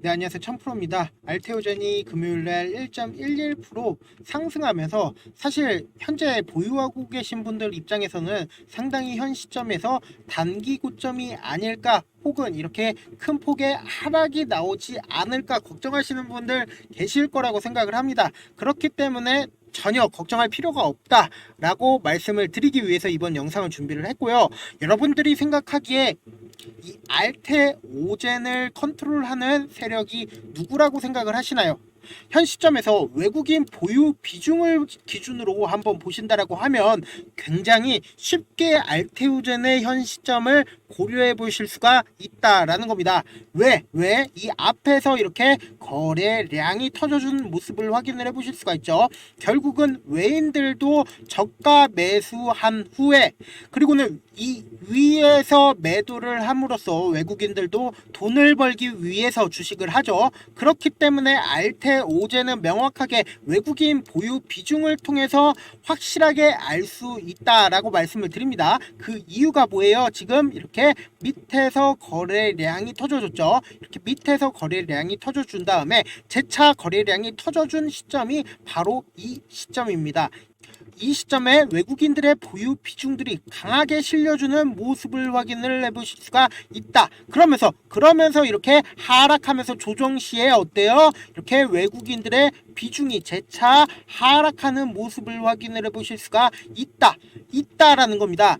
네, 안녕하세요. 천프로입니다. 알테오젠이 금요일날 1.11% 상승하면서 사실 현재 보유하고 계신 분들 입장에서는 상당히 현 시점에서 단기 고점이 아닐까, 혹은 이렇게 큰 폭의 하락이 나오지 않을까 걱정하시는 분들 계실 거라고 생각을 합니다. 그렇기 때문에 전혀 걱정할 필요가 없다라고 말씀을 드리기 위해서 이번 영상을 준비를 했고요. 여러분들이 생각하기에 이 알테오젠을 컨트롤하는 세력이 누구라고 생각을 하시나요? 현 시점에서 외국인 보유 비중을 기준으로 한번 보신다라고 하면 굉장히 쉽게 알테오젠의 현 시점을 고려해 보실 수가 있다라는 겁니다. 왜 이 앞에서 이렇게 거래량이 터져준 모습을 확인을 해 보실 수가 있죠. 결국은 외인들도 저가 매수한 후에, 그리고는 이 위에서 매도를 함으로써 외국인들도 돈을 벌기 위해서 주식을 하죠. 그렇기 때문에 알테오젠은 명확하게 외국인 보유 비중을 통해서 확실하게 알 수 있다라고 말씀을 드립니다. 그 이유가 뭐예요? 지금 이렇게 밑에서 거래량이 터져줬죠. 이렇게 밑에서 거래량이 터져준 다음에 재차 거래량이 터져준 시점이 바로 이 시점입니다. 이 시점에 외국인들의 보유 비중들이 강하게 실려주는 모습을 확인을 해보실 수가 있다. 그러면서 이렇게 하락하면서 조정 시에 어때요? 이렇게 외국인들의 비중이 재차 하락하는 모습을 확인을 해보실 수가 있다라는 겁니다.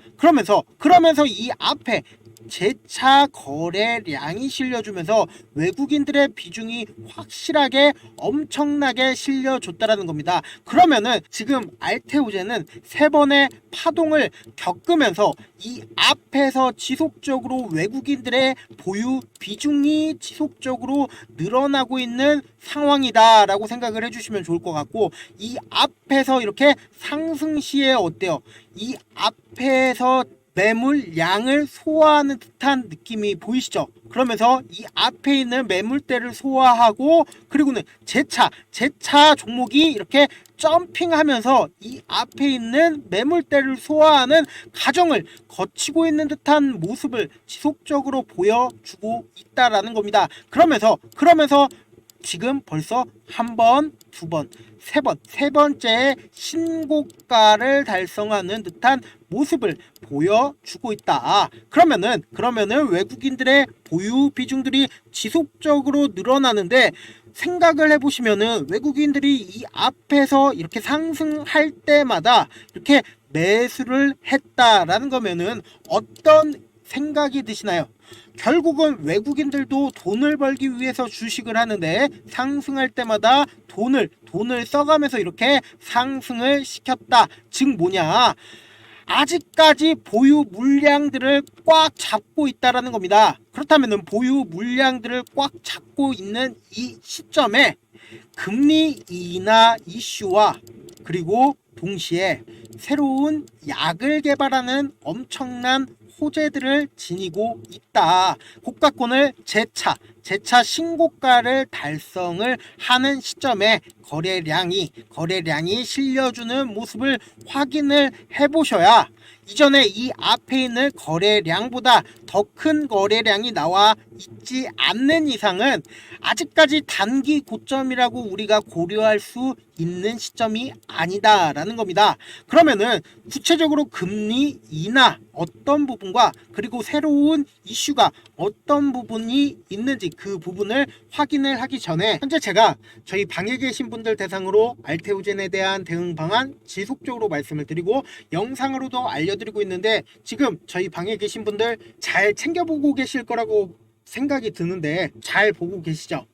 그러면서 이 앞에 재차 거래량이 실려주면서 외국인들의 비중이 확실하게 엄청나게 실려줬다라는 겁니다. 그러면은 지금 알테오젠은 세 번의 파동을 겪으면서 이 앞에서 지속적으로 외국인들의 보유 비중이 지속적으로 늘어나고 있는 상황이다라고 생각을 해주시면 좋을 것 같고, 이 앞에서 이렇게 상승 시에 어때요? 이 앞에서 매물량을 소화하는 듯한 느낌이 보이시죠? 그러면서 이 앞에 있는 매물대를 소화하고, 그리고는 재차 종목이 이렇게 점핑하면서 이 앞에 있는 매물대를 소화하는 과정을 거치고 있는 듯한 모습을 지속적으로 보여주고 있다라는 겁니다. 그러면서 지금 벌써 한 번, 두 번, 세 번째 신고가를 달성하는 듯한 모습을 보여주고 있다. 그러면은 외국인들의 보유 비중들이 지속적으로 늘어나는데, 생각을 해보시면은 외국인들이 이 앞에서 이렇게 상승할 때마다 이렇게 매수를 했다라는 거면은 어떤 생각이 드시나요? 결국은 외국인들도 돈을 벌기 위해서 주식을 하는데, 상승할 때마다 돈을 써가면서 이렇게 상승을 시켰다. 즉 뭐냐? 아직까지 보유 물량들을 꽉 잡고 있다라는 겁니다. 그렇다면 보유 물량들을 꽉 잡고 있는 이 시점에 금리 인하 이슈와, 그리고 동시에 새로운 약을 개발하는 엄청난 호재들을 지니고 있다. 고가권을 재차 신고가를 달성을 하는 시점에 거래량이 실려주는 모습을 확인을 해보셔야, 이전에 이 앞에 있는 거래량보다 더 큰 거래량이 나와 있지 않는 이상은 아직까지 단기 고점이라고 우리가 고려할 수 있는 시점이 아니다라는 겁니다. 그러면은 구체적으로 금리 인하 어떤 부분과, 그리고 새로운 이슈가 어떤 부분이 있는지 그 부분을 확인을 하기 전에, 현재 제가 저희 방에 계신 분들 대상으로 알테오젠에 대한 대응 방안 지속적으로 말씀을 드리고 영상으로도 알려드리고 있는데, 지금 저희 방에 계신 분들 잘 챙겨보고 계실 거라고 생각이 드는데 잘 보고 계시죠?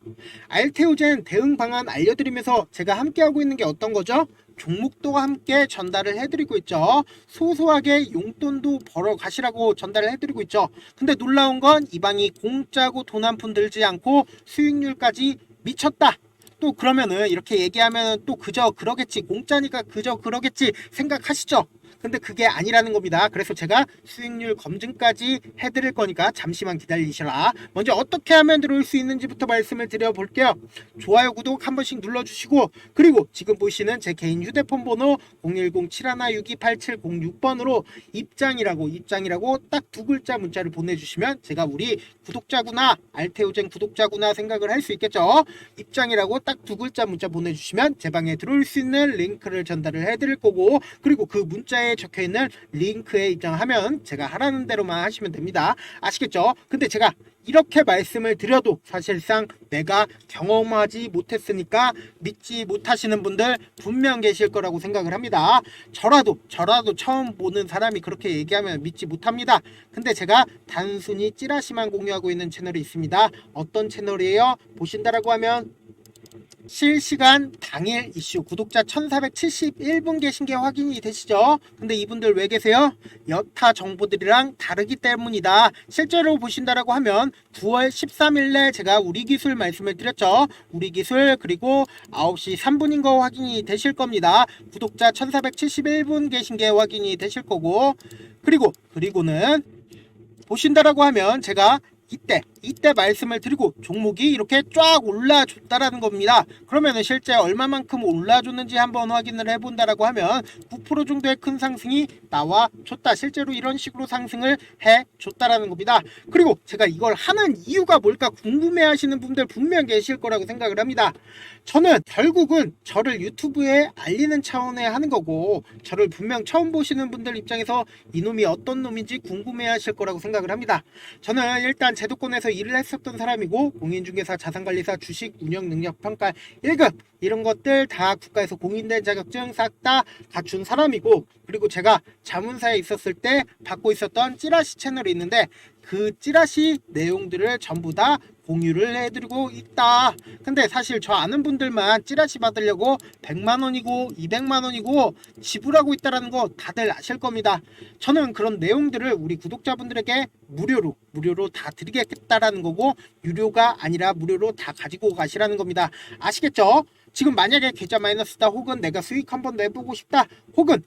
알테오젠 대응 방안 알려드리면서 제가 함께하고 있는 게 어떤 거죠? 종목도 함께 전달을 해드리고 있죠. 소소하게 용돈도 벌어 가시라고 전달을 해드리고 있죠. 근데 놀라운 건 이 방이 공짜고 돈 한 푼 들지 않고 수익률까지 미쳤다. 또 그러면은 이렇게 얘기하면 또 그저 그러겠지, 공짜니까 그저 그러겠지 생각하시죠? 근데 그게 아니라는 겁니다. 그래서 제가 수익률 검증까지 해드릴 거니까 잠시만 기다리시라. 먼저 어떻게 하면 들어올 수 있는지부터 말씀을 드려볼게요. 좋아요, 구독 한 번씩 눌러주시고, 그리고 지금 보시는 제 개인 휴대폰 번호 010-7162-8706번으로 입장이라고 딱 두 글자 문자를 보내주시면 제가 우리 구독자구나, 알테오젠 구독자구나 생각을 할 수 있겠죠. 입장이라고 딱 두 글자 문자 보내주시면 제 방에 들어올 수 있는 링크를 전달을 해드릴 거고, 그리고 그 문자에 적혀있는 링크에 입장하면 제가 하라는 대로만 하시면 됩니다. 아시겠죠? 근데 제가 이렇게 말씀을 드려도 사실상 내가 경험하지 못했으니까 믿지 못하시는 분들 분명 계실 거라고 생각을 합니다. 저라도 처음 보는 사람이 그렇게 얘기하면 믿지 못합니다. 근데 제가 단순히 찌라시만 공유하고 있는 채널이 있습니다. 어떤 채널이에요? 보신다라고 하면 실시간 당일 이슈 구독자 1471분 계신 게 확인이 되시죠? 근데 이분들 왜 계세요? 여타 정보들이랑 다르기 때문이다. 실제로 보신다라고 하면 9월 13일에 제가 우리 기술 말씀을 드렸죠. 우리 기술 그리고 9시 3분인 거 확인이 되실 겁니다. 구독자 1471분 계신 게 확인이 되실 거고, 그리고는 보신다라고 하면 제가 이때 말씀을 드리고 종목이 이렇게 쫙 올라줬다라는 겁니다. 그러면은 실제 얼마만큼 올라줬는지 한번 확인을 해본다라고 하면 9% 정도의 큰 상승이 나와줬다. 실제로 이런 식으로 상승을 해줬다라는 겁니다. 그리고 제가 이걸 하는 이유가 뭘까 궁금해하시는 분들 분명 계실 거라고 생각을 합니다. 저는 결국은 저를 유튜브에 알리는 차원에 하는 거고, 저를 분명 처음 보시는 분들 입장에서 이놈이 어떤 놈인지 궁금해하실 거라고 생각을 합니다. 저는 일단 제도권에서 일을 했었던 사람이고, 공인중개사, 자산관리사, 주식, 운영 능력 평가 1급 이런 것들 다 국가에서 공인된 자격증 싹 다 갖춘 사람이고, 그리고 제가 자문사에 있었을 때 받고 있었던 찌라시 채널이 있는데 그 찌라시 내용들을 전부 다 공유를 해드리고 있다. 근데 사실 저 아는 분들만 찌라시 받으려고 100만원이고 200만원이고 지불하고 있다는 거 다들 아실 겁니다. 저는 그런 내용들을 우리 구독자분들에게 무료로 다 드리겠다라는 거고, 유료가 아니라 무료로 다 가지고 가시라는 겁니다. 아시겠죠? 지금 만약에 계좌 마이너스다, 혹은 내가 수익 한번 내보고 싶다, 혹은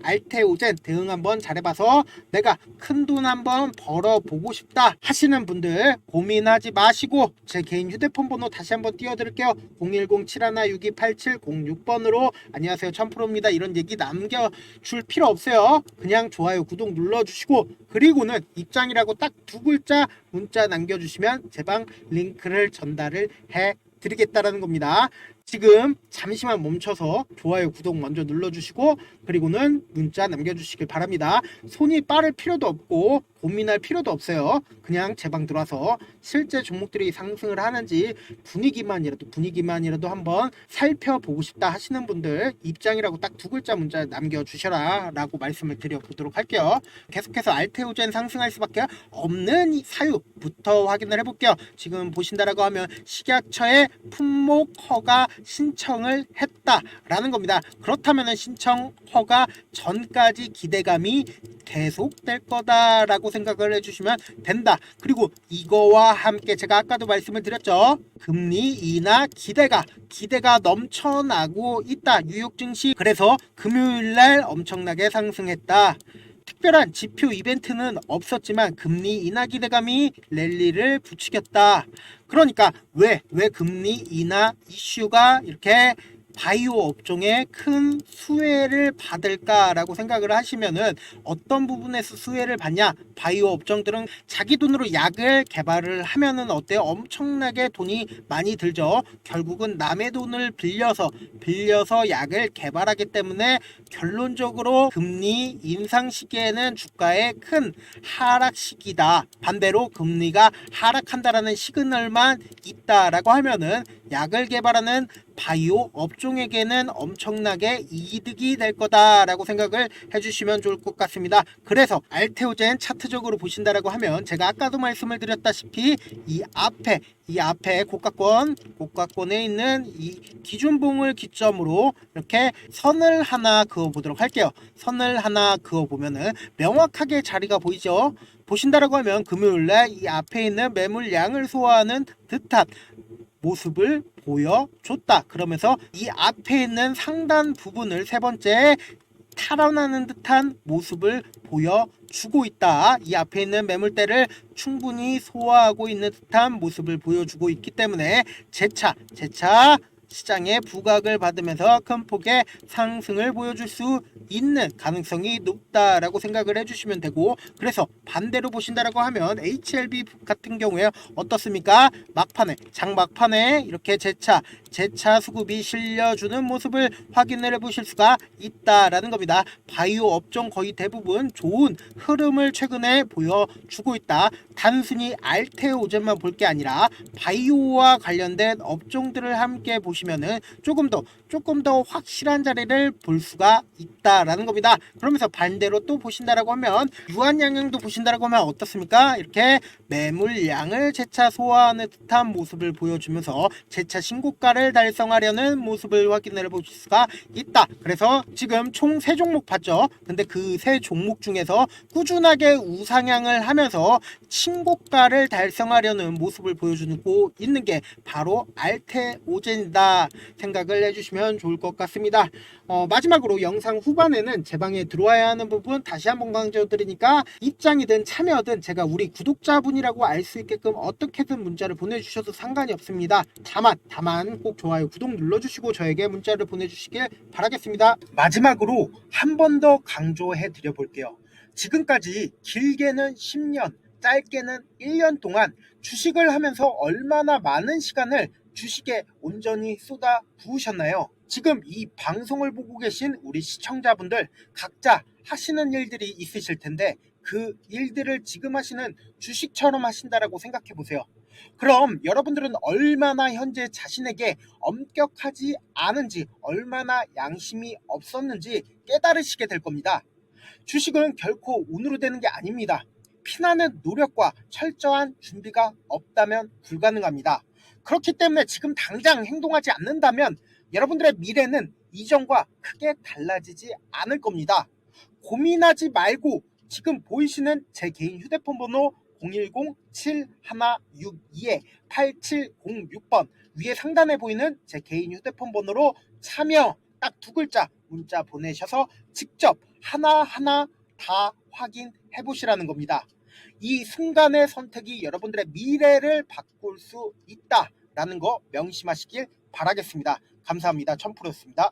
알테오젠 대응 한번 잘해봐서 내가 큰돈 한번 벌어보고 싶다 하시는 분들 고민하지 마시고 제 개인 휴대폰 번호 다시 한번 띄워드릴게요. 010-7162-8706번으로 안녕하세요 1000%입니다 이런 얘기 남겨줄 필요 없어요. 그냥 좋아요 구독 눌러주시고, 그리고는 입장이라고 딱 두 글자 문자 남겨주시면 제 방 링크를 전달을 해 드리겠다라는 겁니다. 지금 잠시만 멈춰서 좋아요 구독 먼저 눌러주시고, 그리고는 문자 남겨주시길 바랍니다. 손이 빠를 필요도 없고 고민할 필요도 없어요. 그냥 제 방 들어와서 실제 종목들이 상승을 하는지 분위기만이라도 한번 살펴보고 싶다 하시는 분들 입장이라고 딱 두 글자 문자 남겨주셔라 라고 말씀을 드려보도록 할게요. 계속해서 알테오젠 상승할 수밖에 없는 사유부터 확인을 해볼게요. 지금 보신다라고 하면 식약처에 품목 허가 신청을 했다라는 겁니다. 그렇다면 신청 허가 전까지 기대감이 계속될 거다라고 생각을 해주시면 된다. 그리고 이거와 함께 제가 아까도 말씀을 드렸죠. 금리 인하 기대가 넘쳐나고 있다. 뉴욕 증시 그래서 금요일날 엄청나게 상승했다. 특별한 지표 이벤트는 없었지만 금리 인하 기대감이 랠리를 부추겼다. 그러니까 왜 금리 인하 이슈가 이렇게 바이오 업종에 큰 수혜를 받을까라고 생각을 하시면은 어떤 부분에서 수혜를 받냐? 바이오 업종들은 자기 돈으로 약을 개발을 하면은 어때요? 엄청나게 돈이 많이 들죠. 결국은 남의 돈을 빌려서 약을 개발하기 때문에 결론적으로 금리 인상 시기에는 주가의 큰 하락 시기다. 반대로 금리가 하락한다라는 시그널만 있다라고 하면은 약을 개발하는 바이오 업종에게는 엄청나게 이득이 될 거다라고 생각을 해주시면 좋을 것 같습니다. 그래서 알테오젠 차트적으로 보신다라고 하면 제가 아까도 말씀을 드렸다시피 이 앞에 고가권에 있는 이 기준봉을 기점으로 이렇게 선을 하나 그어 보도록 할게요. 선을 하나 그어 보면은 명확하게 자리가 보이죠. 보신다라고 하면 금요일날 이 앞에 있는 매물량을 소화하는 듯한 모습을 보여줬다. 그러면서 이 앞에 있는 상단 부분을 세 번째 탈환하는 듯한 모습을 보여주고 있다. 이 앞에 있는 매물대를 충분히 소화하고 있는 듯한 모습을 보여주고 있기 때문에 재차 시장의 부각을 받으면서 큰 폭의 상승을 보여줄 수 있는 가능성이 높다라고 생각을 해주시면 되고, 그래서 반대로 보신다라고 하면 HLB 같은 경우에 어떻습니까? 막판에 장막판에 이렇게 재차 수급이 실려주는 모습을 확인을 해보실 수가 있다라는 겁니다. 바이오 업종 거의 대부분 좋은 흐름을 최근에 보여주고 있다. 단순히 알테오젠만 볼 게 아니라 바이오와 관련된 업종들을 함께 보시면은 조금 더 확실한 자리를 볼 수가 있다라는 겁니다. 그러면서 반대로 또 보신다라고 하면 유한양행도 보신다라고 하면 어떻습니까? 이렇게 매물량을 재차 소화하는 듯한 모습을 보여주면서 재차 신고가를 달성하려는 모습을 확인을 해보실 수가 있다. 그래서 지금 총 3종목 봤죠. 근데 그 3종목 중에서 꾸준하게 우상향을 하면서 신고가를 달성하려는 모습을 보여주고 있는 게 바로 알테오젠이다 생각을 해주시면 좋을 것 같습니다. 마지막으로 영상 후반에는 제 방에 들어와야 하는 부분 다시 한번 강조드리니까 입장이든 참여든 제가 우리 구독자분이라고 알 수 있게끔 어떻게든 문자를 보내주셔도 상관이 없습니다. 다만 꼭 좋아요 구독 눌러주시고 저에게 문자를 보내주시길 바라겠습니다. 마지막으로 한 번 더 강조해 드려 볼게요. 지금까지 길게는 10년 짧게는 1년 동안 주식을 하면서 얼마나 많은 시간을 주식에 온전히 쏟아 부으셨나요? 지금 이 방송을 보고 계신 우리 시청자분들 각자 하시는 일들이 있으실 텐데 그 일들을 지금 하시는 주식처럼 하신다라고 생각해 보세요. 그럼 여러분들은 얼마나 현재 자신에게 엄격하지 않은지, 얼마나 양심이 없었는지 깨달으시게 될 겁니다. 주식은 결코 운으로 되는 게 아닙니다. 피나는 노력과 철저한 준비가 없다면 불가능합니다. 그렇기 때문에 지금 당장 행동하지 않는다면 여러분들의 미래는 이전과 크게 달라지지 않을 겁니다. 고민하지 말고 지금 보이시는 제 개인 휴대폰 번호 010-7162-8706번 위에 상단에 보이는 제 개인 휴대폰 번호로 참여 딱 2글자 문자 보내셔서 직접 하나하나 다 확인해 보시라는 겁니다. 이 순간의 선택이 여러분들의 미래를 바꿀 수 있다라는 거 명심하시길 바라겠습니다. 감사합니다. 천프로였습니다.